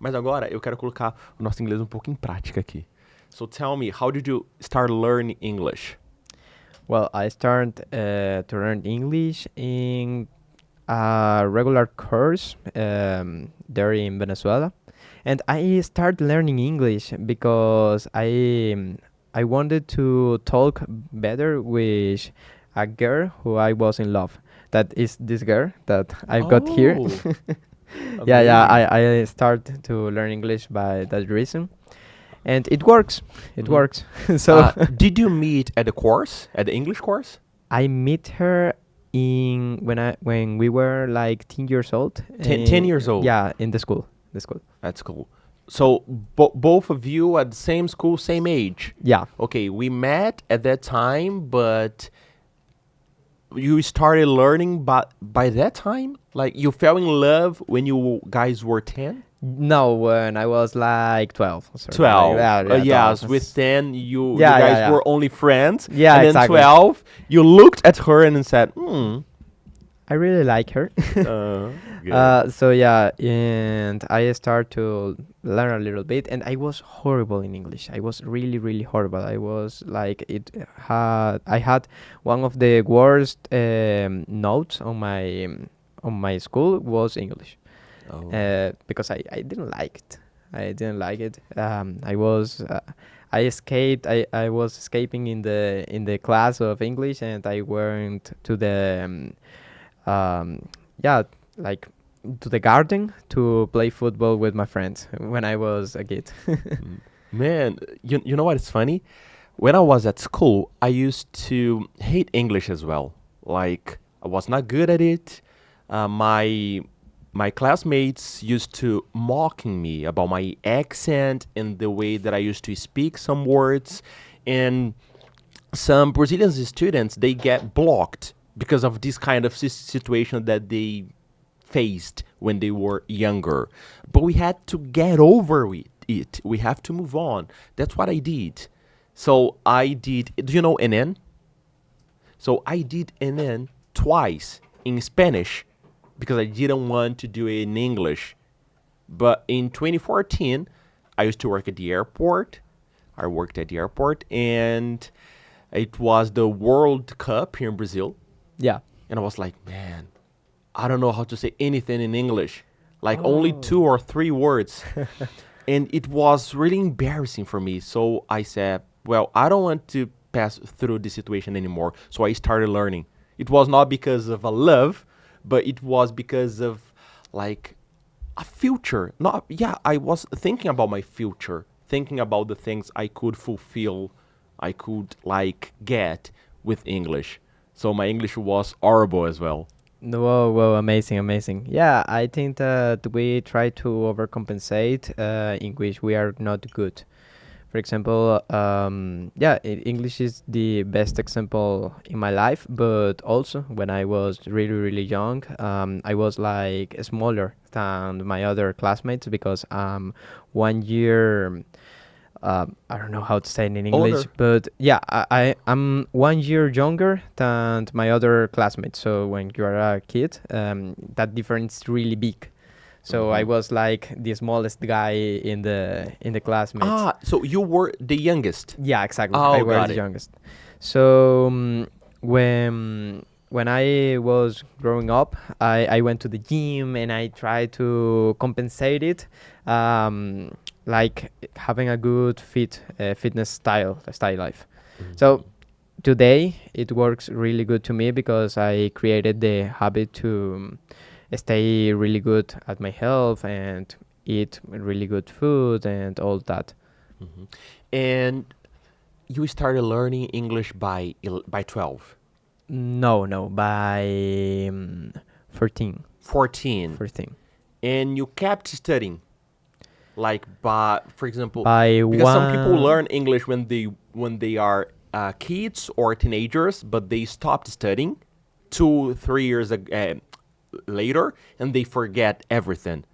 Mas agora eu quero colocar o nosso inglês um pouco em prática aqui. So tell me, how did you start learning English? Well, I started to learn English in a regular course there in Venezuela, and I started learning English because I wanted to talk better with a girl who I was in love. That is this girl that I've got here. Yeah, Amazing. I started to learn English by that reason, and it works. It Mhm. works. So Did you meet at the course, at the English course? I met her in when we were like 10 years old. 10 years old. Yeah, in the school. The school. That's cool. So both of you at the same school, same age. Yeah. Okay, we met at that time, but you started learning by that time? Like you fell in love when you guys were 10? No, when I was like 12. Sorry. 12. Yeah, Yes, 12. with 10 you Yeah, guys yeah. were only friends. Yeah, and then exactly. 12 you looked at her and said, I really like her. good. So yeah, and I start to learn a little bit, and I was horrible in English. I was really, really horrible. I was like I had one of the worst notes on my school was English. Because I didn't like it. I didn't like it. I escaped. I was escaping in the class of English, and I went to the yeah, like to the garden to play football with my friends when I was a kid. Man, you know what is funny? When I was at school, I used to hate English as well. Like I was not good at it. My classmates used to mocking me about my accent and the way that I used to speak some words. And some Brazilian students, they get blocked because of this kind of situation that they faced when they were younger. But we had to get over with it. We have to move on. That's what I did. So I did, do you know NN? So I did NN twice in Spanish because I didn't want to do it in English. But in 2014, I used to work at the airport. I worked at the airport, and it was the World Cup here in Brazil. Yeah. And I was like, man, I don't know how to say anything in English. Like only 2 or 3 words. And it was really embarrassing for me. So I said, well, I don't want to pass through this situation anymore. So I started learning. It was not because of a love, but it was because of like a future. Not, yeah, I was thinking about my future, thinking about the things I could fulfill, I could like get with English. So my English was horrible as well. Whoa, amazing, amazing. Yeah, I think that we try to overcompensate in which we are not good. For example, yeah, English is the best example in my life, but also when I was really, really young, I was like smaller than my other classmates because 1 year. I don't know how to say it in English, Older. but yeah, I'm 1 year younger than my other classmates. So when you are a kid, that difference is really big. So I was like the smallest guy in the classmates. So you were the youngest. Yeah, exactly. Oh, I was got the it. youngest. So when I was growing up, I went to the gym and I tried to compensate it, like having a good fitness style life. So today it works really good to me because I created the habit to stay really good at my health and eat really good food and all that. And you started learning English by 12, No, by 14. 14, 14. and you kept studying. Like by, for example, By because some people one. learn English when they are kids or teenagers, but they stopped studying 2 3 years later, and they forget everything.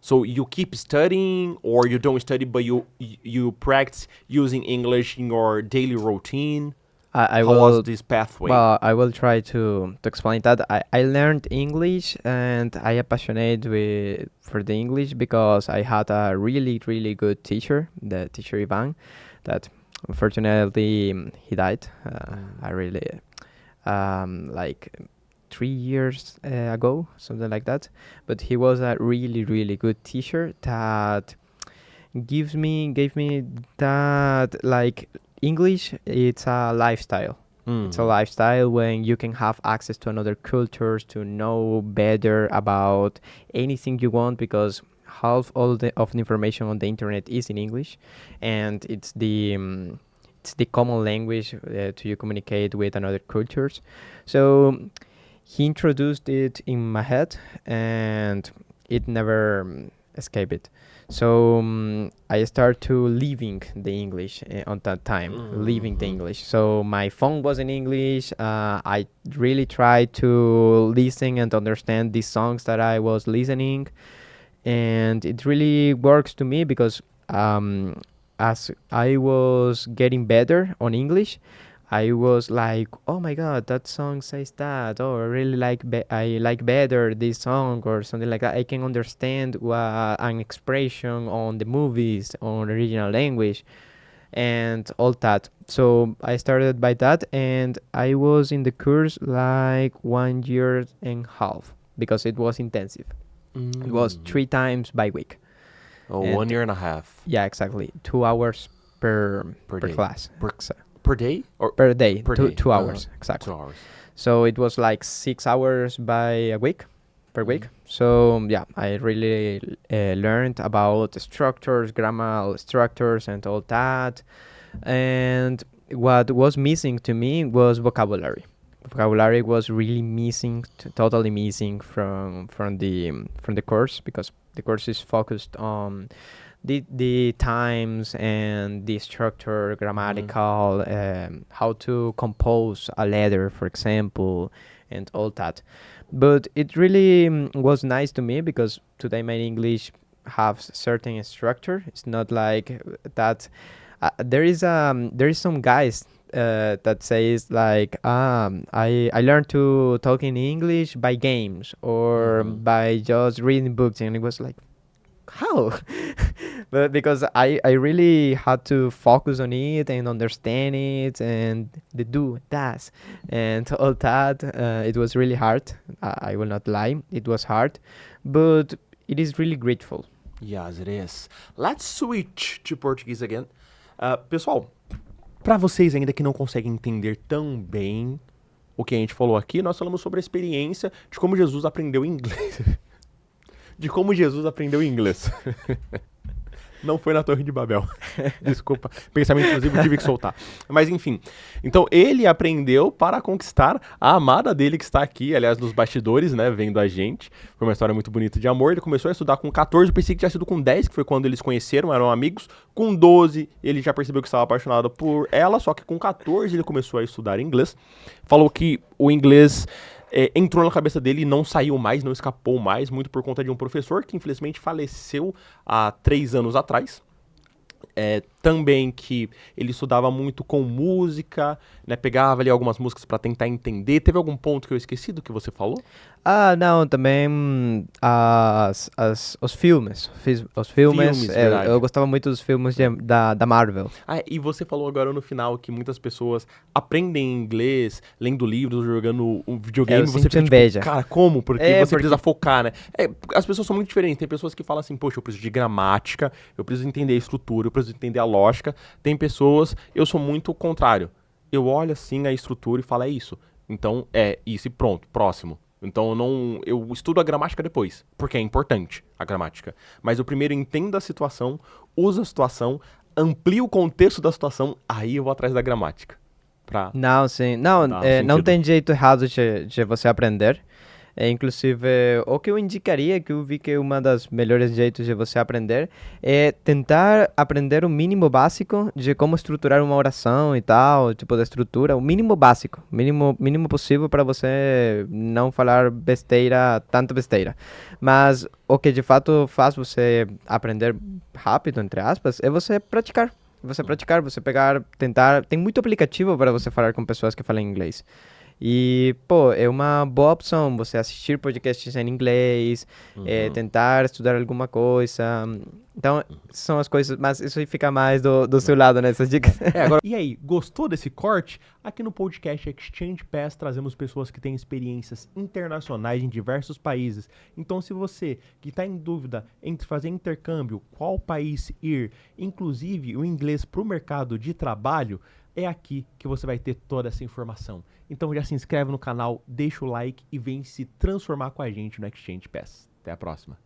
So you keep studying, or you don't study, but you practice using English in your daily routine. I How was will. this pathway? Well, I will try to explain that. I learned English and I am passionate for the English because I had a really, really good teacher, the teacher Ivan, that unfortunately he died. I really, like 3 years ago, something like that. But he was a really, really good teacher that gave me that like English. It's a lifestyle. It's a Mhm. lifestyle when you can have access to another cultures to know better about anything you want because half all of the information on the internet is in English, and it's the common language to you communicate with another cultures. So he introduced it in my head, and it never escaped it. So I start to living the English on that time, living the Mhm. English. So my phone was in English. I really tried to listen and understand the songs that I was listening, and it really works to me because as I was getting better on English, I was like, oh my god, that song says that. Oh, I really I like better this song or something like that. I can understand an expression on the movies on original language and all that. So I started by that, and I was in the course like 1 year and a half because it was intensive. It was Mm. 3 times by week, Oh, and 1 year and a half yeah, exactly, 2 hours per per day. class. Per per day or Per day, per two day? two hours exactly. 2 hours. So it was like 6 hours by a week per Mm. week. So yeah, I really learned about the structures, grammar structures, and all that. And what was missing to me was vocabulary. Vocabulary was really missing, totally missing from the course because the course is focused on the times and the structure, Mhm. grammatical, how to compose a letter, for example, and all that. But it really was nice to me because today my English have certain structure. It's not like that. There is some guys that says like I learned to talk in English by games or Mhm. by just reading books, and it was like how but because I really had to focus on it and understand it and the do das and all that. It was really hard. I will not lie, it was hard, but it is really grateful. Yes, it is. Let's switch to Portuguese again. Pessoal, para vocês ainda que não conseguem entender tão bem o que a gente falou aqui, nós falamos sobre a experiência de como Jesus aprendeu inglês. De como Jesus aprendeu inglês. Não foi na Torre de Babel. Desculpa. Pensamento intrusivo, tive que soltar. Mas enfim. Então ele aprendeu para conquistar a amada dele que está aqui, aliás, nos bastidores, né? Vendo a gente. Foi uma história muito bonita de amor. Ele começou a estudar com 14, pensei que tinha sido com 10, que foi quando eles conheceram, eram amigos. Com 12, ele já percebeu que estava apaixonado por ela, só que com 14 ele começou a estudar inglês. Falou que o inglês entrou na cabeça dele e não saiu mais, não escapou mais, muito por conta de um professor que infelizmente faleceu há 3 anos atrás. Também que ele estudava muito com música, né? Pegava ali algumas músicas para tentar entender. Teve algum ponto que eu esqueci do que você falou? Não, também os filmes. Os filmes, Filmes, verdade. eu gostava muito dos filmes da Marvel. E você falou agora no final que muitas pessoas aprendem inglês lendo livros, jogando um videogame. Eu Você sinto fica inveja. tipo, cara, como? Porque É, você precisa focar, né? As pessoas são muito diferentes. Tem pessoas que falam assim, poxa, eu preciso de gramática, eu preciso entender a estrutura, eu preciso entender a lógica. Tem pessoas, eu sou muito o contrário. Eu olho assim a estrutura e falo, é isso. Então, é isso e pronto, próximo. Então eu estudo a gramática depois, porque é importante a gramática. Mas eu primeiro entendo a situação, uso a situação, amplio o contexto da situação, aí eu vou atrás da gramática. Pra Não, sim. Não, dar não sentido. tem jeito errado de você aprender. Inclusive, o que eu indicaria, que eu vi que uma das melhores jeitos de você aprender é tentar aprender o mínimo básico de como estruturar uma oração e tal, tipo de estrutura, o mínimo básico, mínimo possível para você não falar besteira, tanta besteira. Mas o que de fato faz você aprender rápido, entre aspas, é você praticar. Você praticar, você pegar, tentar. Tem muito aplicativo para você falar com pessoas que falam inglês. E, pô, é uma boa opção você assistir podcasts em inglês, tentar estudar alguma coisa. Então, são as coisas, mas isso aí fica mais do seu lado, né? Essas dicas. Agora, e aí, gostou desse corte? Aqui no podcast Exchange Pass trazemos pessoas que têm experiências internacionais em diversos países. Então, se você que está em dúvida entre fazer intercâmbio, qual país ir, inclusive o inglês para o mercado de trabalho, é aqui que você vai ter toda essa informação. Então já se inscreve no canal, deixa o like e vem se transformar com a gente no Exchange Pass. Até a próxima.